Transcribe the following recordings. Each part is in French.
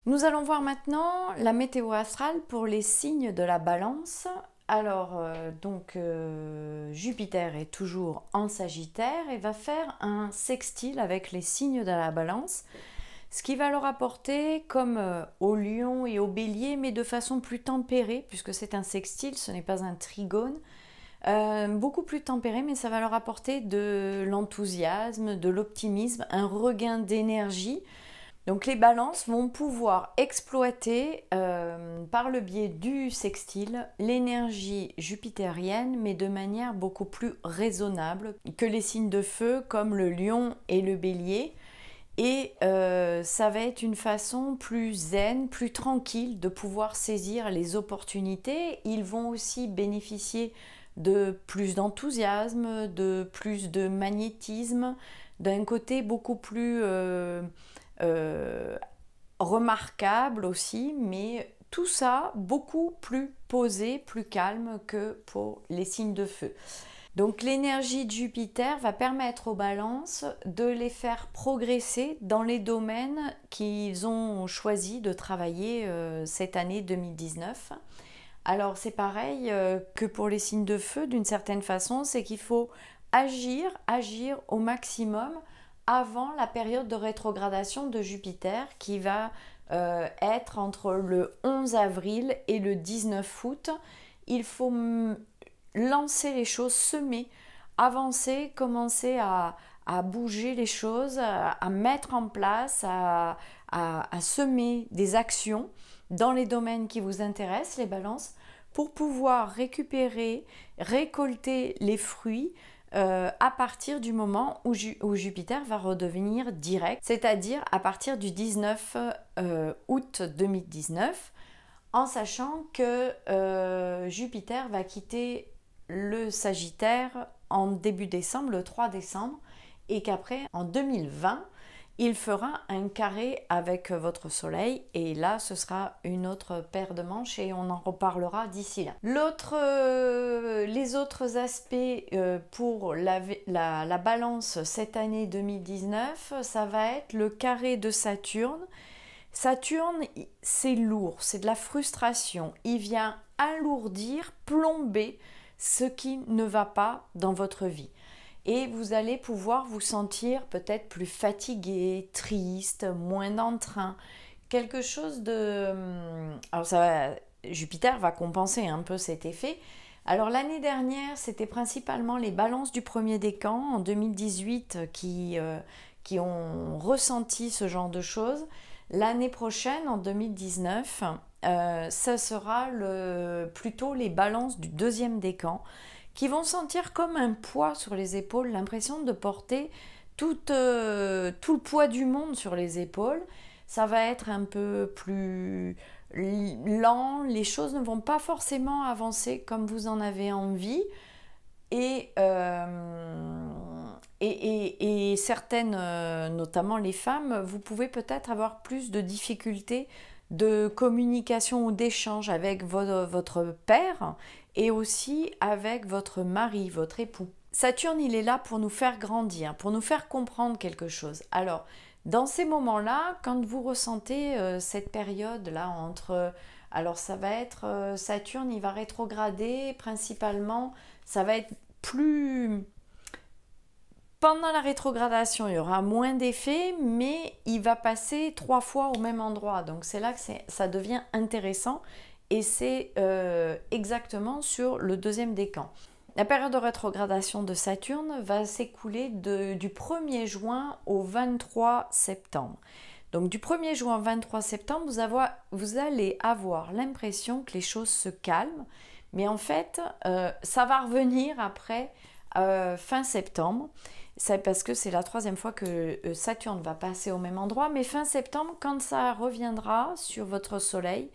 Nous allons voir maintenant la météo astrale pour les signes de la Balance. Alors, Jupiter est toujours en Sagittaire et va faire un sextile avec les signes de la Balance, ce qui va leur apporter, comme au Lion et au Bélier, mais de façon plus tempérée, puisque c'est un sextile, ce n'est pas un trigone, beaucoup plus tempéré, mais ça va leur apporter de l'enthousiasme, de l'optimisme, un regain d'énergie. Donc les balances vont pouvoir exploiter par le biais du sextile l'énergie jupitérienne, mais de manière beaucoup plus raisonnable que les signes de feu comme le lion et le bélier. Et ça va être une façon plus zen, plus tranquille de pouvoir saisir les opportunités. Ils vont aussi bénéficier de plus d'enthousiasme, de plus de magnétisme, d'un côté beaucoup plus remarquable aussi, mais tout ça beaucoup plus posé, plus calme que pour les signes de feu. Donc l'énergie de Jupiter va permettre aux balances de les faire progresser dans les domaines qu'ils ont choisi de travailler cette année 2019. Alors c'est pareil que pour les signes de feu d'une certaine façon, c'est qu'il faut agir au maximum avant la période de rétrogradation de Jupiter qui va être entre le 11 avril et le 19 août. Il faut lancer les choses, semer, avancer, commencer à bouger les choses, à mettre en place, à semer des actions dans les domaines qui vous intéressent, les balances, pour pouvoir récupérer, récolter les fruits à partir du moment où Jupiter va redevenir direct, c'est-à-dire à partir du 19 août 2019, en sachant que Jupiter va quitter le Sagittaire en début décembre, le 3 décembre, et qu'après, en 2020, il fera un carré avec votre soleil, et là ce sera une autre paire de manches et on en reparlera d'ici là. Les autres aspects pour la balance cette année 2019, ça va être le carré de Saturne. Saturne, c'est lourd, c'est de la frustration, il vient alourdir, plomber ce qui ne va pas dans votre vie. Et vous allez pouvoir vous sentir peut-être plus fatigué, triste, moins d'entrain, quelque chose de... Alors Jupiter va compenser un peu cet effet. Alors l'année dernière, c'était principalement les balances du premier décan en 2018 qui ont ressenti ce genre de choses. L'année prochaine, en 2019, ça sera plutôt les balances du deuxième décan qui vont sentir comme un poids sur les épaules, l'impression de porter tout le poids du monde sur les épaules. Ça va être un peu plus lent, les choses ne vont pas forcément avancer comme vous en avez envie. Et certaines, notamment les femmes, vous pouvez peut-être avoir plus de difficultés de communication ou d'échange avec votre père et aussi avec votre mari, votre époux. Saturne, il est là pour nous faire grandir, pour nous faire comprendre quelque chose. Alors, dans ces moments-là, quand vous ressentez cette période-là entre... Alors, ça va être... Saturne, il va rétrograder principalement, ça va être plus... Pendant la rétrogradation, il y aura moins d'effets, mais il va passer 3 fois au même endroit. Donc c'est là que ça devient intéressant et c'est exactement sur le deuxième décan. La période de rétrogradation de Saturne va s'écouler du 1er juin au 23 septembre. Donc du 1er juin au 23 septembre, vous allez avoir l'impression que les choses se calment, mais en fait, ça va revenir après fin septembre. C'est parce que c'est la 3e fois que Saturne va passer au même endroit, mais fin septembre, quand ça reviendra sur votre soleil,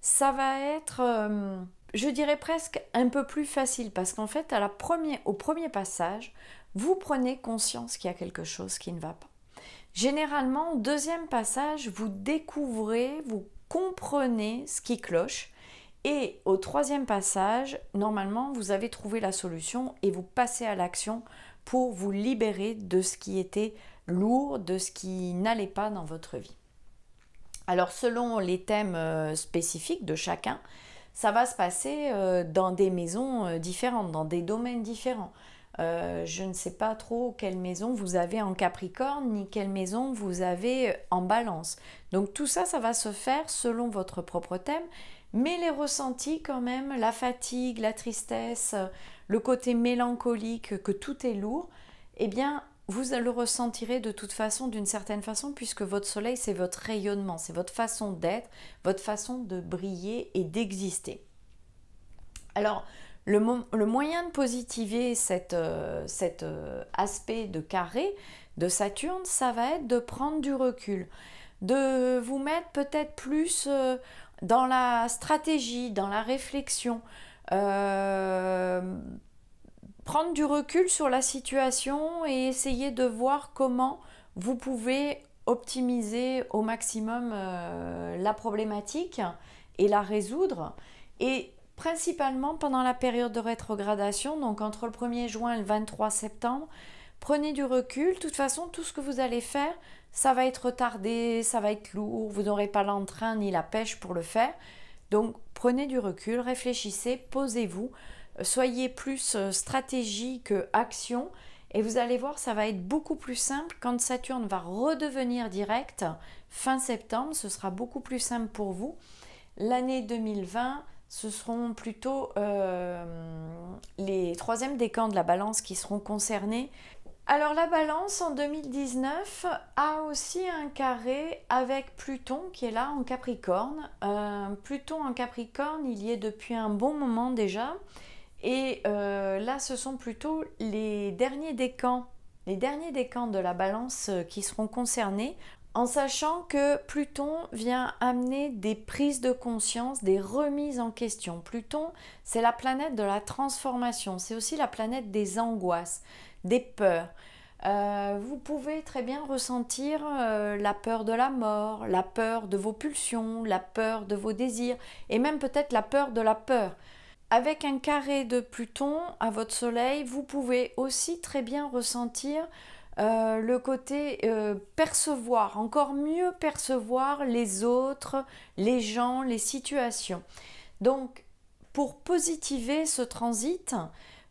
ça va être, je dirais presque un peu plus facile, parce qu'en fait, au premier passage, vous prenez conscience qu'il y a quelque chose qui ne va pas. Généralement, au deuxième passage, vous découvrez, vous comprenez ce qui cloche, et au 3e passage, normalement, vous avez trouvé la solution et vous passez à l'action pour vous libérer de ce qui était lourd, de ce qui n'allait pas dans votre vie. Alors selon les thèmes spécifiques de chacun, ça va se passer dans des maisons différentes, dans des domaines différents. Je ne sais pas trop quelle maison vous avez en Capricorne, ni quelle maison vous avez en Balance. Donc tout ça, ça va se faire selon votre propre thème, mais les ressentis quand même, la fatigue, la tristesse, le côté mélancolique, que tout est lourd, eh bien, vous le ressentirez de toute façon, d'une certaine façon, puisque votre soleil, c'est votre rayonnement, c'est votre façon d'être, votre façon de briller et d'exister. Alors, le moyen de positiver cet aspect de carré de Saturne, ça va être de prendre du recul, de vous mettre peut-être plus dans la stratégie, dans la réflexion, prendre du recul sur la situation et essayer de voir comment vous pouvez optimiser au maximum la problématique et la résoudre. Et principalement pendant la période de rétrogradation, donc entre le 1er juin et le 23 septembre, prenez du recul. De toute façon, tout ce que vous allez faire, ça va être retardé, ça va être lourd, vous n'aurez pas l'entrain ni la pêche pour le faire. Donc prenez du recul, réfléchissez, posez-vous, soyez plus stratégie que action et vous allez voir, ça va être beaucoup plus simple quand Saturne va redevenir direct fin septembre, ce sera beaucoup plus simple pour vous. L'année 2020, ce seront plutôt les troisièmes décans de la Balance qui seront concernés. Alors la Balance en 2019 a aussi un carré avec Pluton qui est là en Capricorne. Pluton en Capricorne, il y est depuis un bon moment déjà. Et là, ce sont plutôt les derniers décans de la Balance qui seront concernés, en sachant que Pluton vient amener des prises de conscience, des remises en question. Pluton, c'est la planète de la transformation, c'est aussi la planète des angoisses, des peurs. Vous pouvez très bien ressentir la peur de la mort, la peur de vos pulsions, la peur de vos désirs, et même peut-être la peur de la peur. Avec un carré de Pluton à votre soleil, vous pouvez aussi très bien ressentir le côté percevoir, encore mieux percevoir les autres, les gens, les situations. Donc, pour positiver ce transit,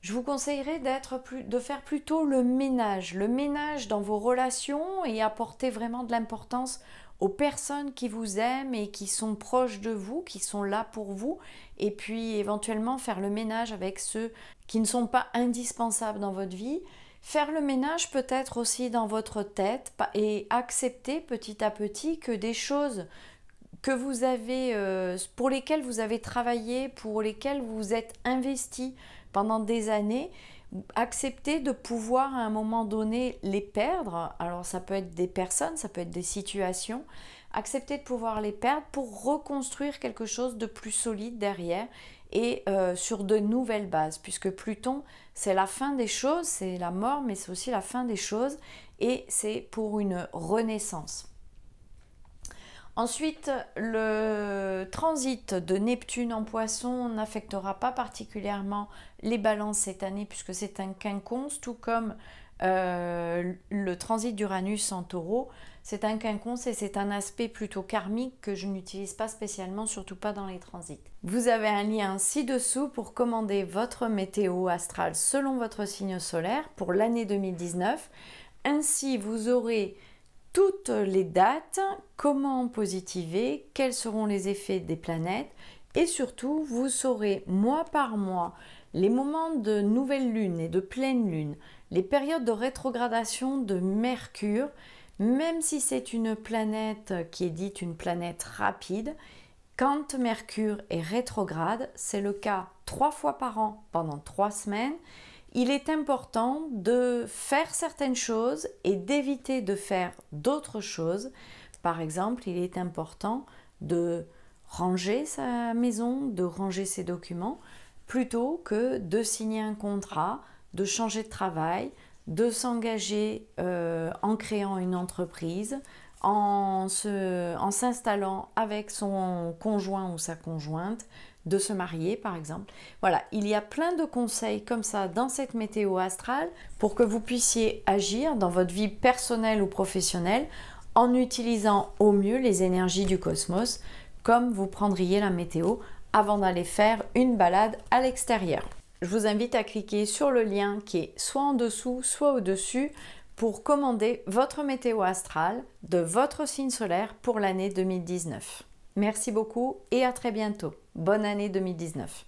je vous conseillerais de faire plutôt le ménage dans vos relations et apporter vraiment de l'importance aux personnes qui vous aiment et qui sont proches de vous, qui sont là pour vous, et puis éventuellement faire le ménage avec ceux qui ne sont pas indispensables dans votre vie. Faire le ménage peut-être aussi dans votre tête et accepter petit à petit que des choses que vous avez, pour lesquelles vous avez travaillé, pour lesquelles vous vous êtes investi pendant des années, accepter de pouvoir à un moment donné les perdre. Alors ça peut être des personnes, ça peut être des situations. Accepter de pouvoir les perdre pour reconstruire quelque chose de plus solide derrière et sur de nouvelles bases, puisque Pluton, c'est la fin des choses, c'est la mort, mais c'est aussi la fin des choses et c'est pour une renaissance. Ensuite, le transit de Neptune en Poisson n'affectera pas particulièrement les balances cette année puisque c'est un quinconce, tout comme le transit d'Uranus en Taureau. C'est un quinconce et c'est un aspect plutôt karmique que je n'utilise pas spécialement, surtout pas dans les transits. Vous avez un lien ci-dessous pour commander votre météo astrale selon votre signe solaire pour l'année 2019. Ainsi, vous aurez toutes les dates, comment positiver, quels seront les effets des planètes et surtout vous saurez mois par mois les moments de nouvelle lune et de pleine lune, les périodes de rétrogradation de Mercure, même si c'est une planète qui est dite une planète rapide, quand Mercure est rétrograde, c'est le cas 3 fois par an pendant 3 semaines, il est important de faire certaines choses et d'éviter de faire d'autres choses. Par exemple, il est important de ranger sa maison, de ranger ses documents, plutôt que de signer un contrat, de changer de travail, de s'engager en créant une entreprise, en s'installant avec son conjoint ou sa conjointe, de se marier par exemple. Voilà, il y a plein de conseils comme ça dans cette météo astrale pour que vous puissiez agir dans votre vie personnelle ou professionnelle en utilisant au mieux les énergies du cosmos, comme vous prendriez la météo avant d'aller faire une balade à l'extérieur. Je vous invite à cliquer sur le lien qui est soit en dessous, soit au-dessus pour commander votre météo astrale de votre signe solaire pour l'année 2019. Merci beaucoup et à très bientôt. Bonne année 2019.